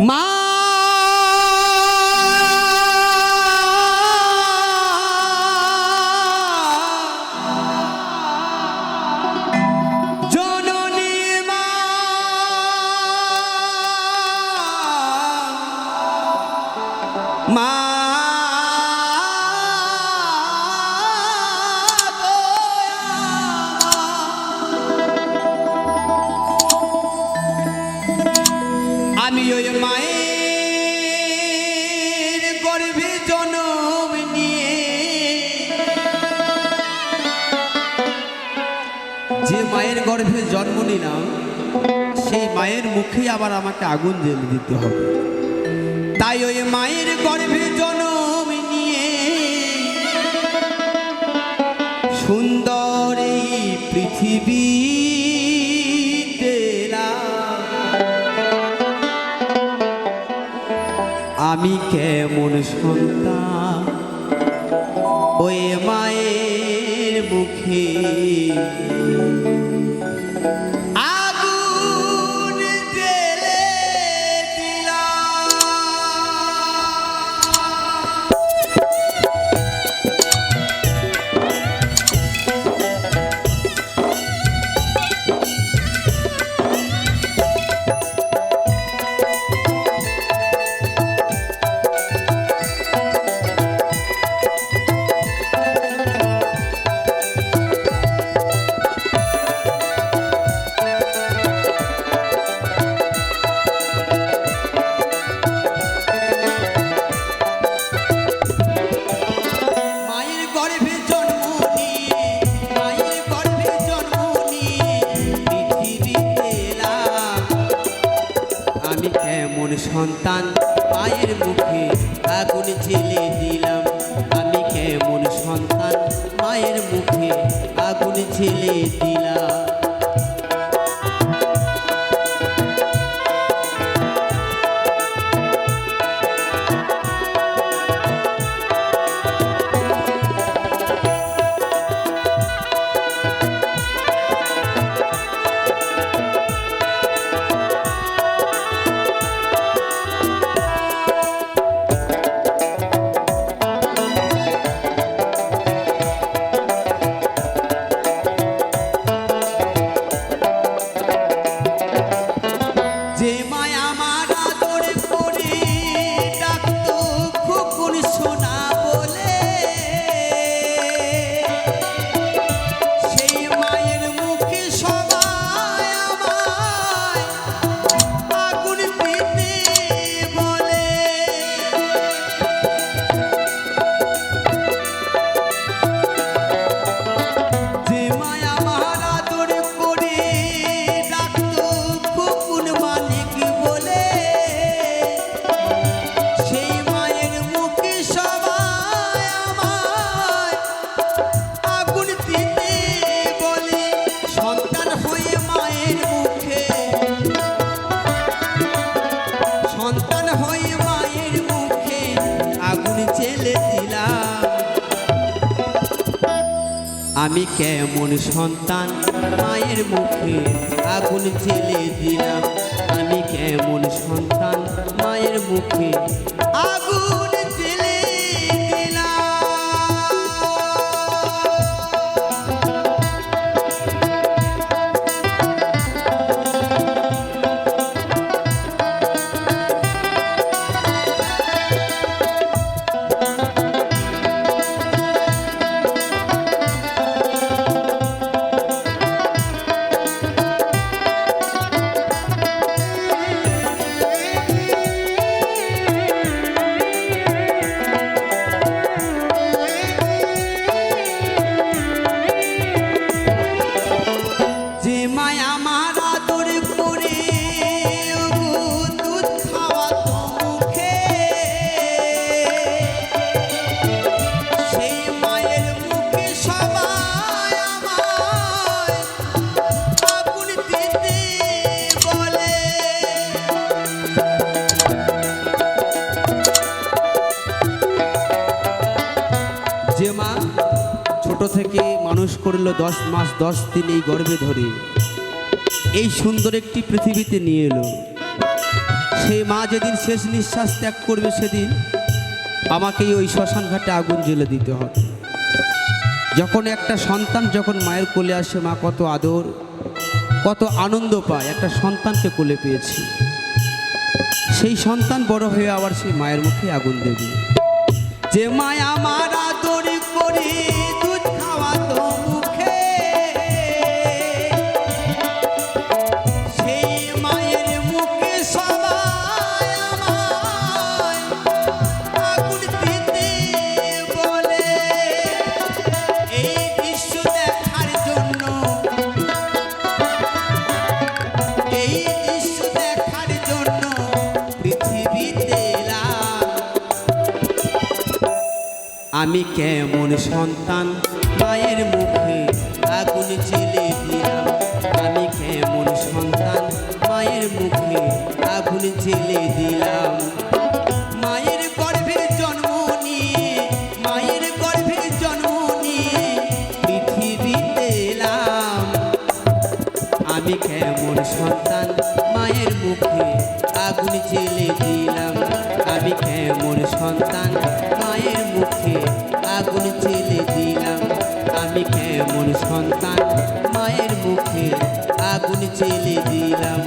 মা জননী মা মা আমি ওই মায়ের গর্ভে জন্ম নিয়ে যে মায়ের গর্ভে জন্ম নিলাম সেই মায়ের মুখে আবার আমাকে আগুন জ্বেলে দিতে হবে। তাই ওই মায়ের গর্ভে জন্ম নিয়ে সুন্দর এই পৃথিবী আমি কেমন সন্তান ওই মায়ের মুখে আগুন জ্বেলে দিলাম। সন্তান মায়ের মুখে আগুন জ্বেলে দিলাম। আমি কেমন সন্তান মায়ের মুখে আগুন জ্বেলে দিলাম। আমি কেমন সন্তান মায়ের মুখে আগুন জ্বেলে দিলাম। আমি কেমন সন্তান মায়ের মুখে আগুন জ্বেলে দিলাম। যে মা ছোট থেকে মানুষ করলো 10 মাস 10 দিন এই গর্ভে ধরে এই সুন্দর একটি পৃথিবীতে নিয়ে এলো, সেই মা যেদিন শেষ নিঃশ্বাস ত্যাগ করবে সেদিন আমাকেই ওই শ্মশান ঘাটে আগুন জ্বেলে দিতে হবে। যখন একটা সন্তান যখন মায়ের কোলে আসে, মা কত আদর কত আনন্দ পায়, একটা সন্তানকে কোলে পেয়েছি। সেই সন্তান বড় হয়ে আবার সেই মায়ের মুখে আগুন দেবে। যে মায়া আমার আদর করে দুধ খাওয়াতো মুখে, সেই মায়ের মুখে সবাই আমায় আগুন দিতে বলে। এই দৃশ্য দেখার জন্য, এই দৃশ্য দেখার জন্য পৃথিবীতে এলাম। আমি কেমন সন্তান মায়ের মুখে আগুন জ্বেলে দিলাম। আমি কেমন সন্তান মায়ের মুখে আগুন জ্বেলে দিলাম। মায়ের গর্ভে জন্ম নিয়ে, মায়ের গর্ভে জন্ম নিয়ে পৃথিবীতে এলাম। আমি কেমন সন্তান মায়ের মুখে আগুন জ্বেলে দিলাম। আমি কেমন সন্তান মায়ের মুখে আগুন জ্বেলে দিলাম। আমি কেমন সন্তান মায়ের মুখে আগুন জ্বেলে দিলাম।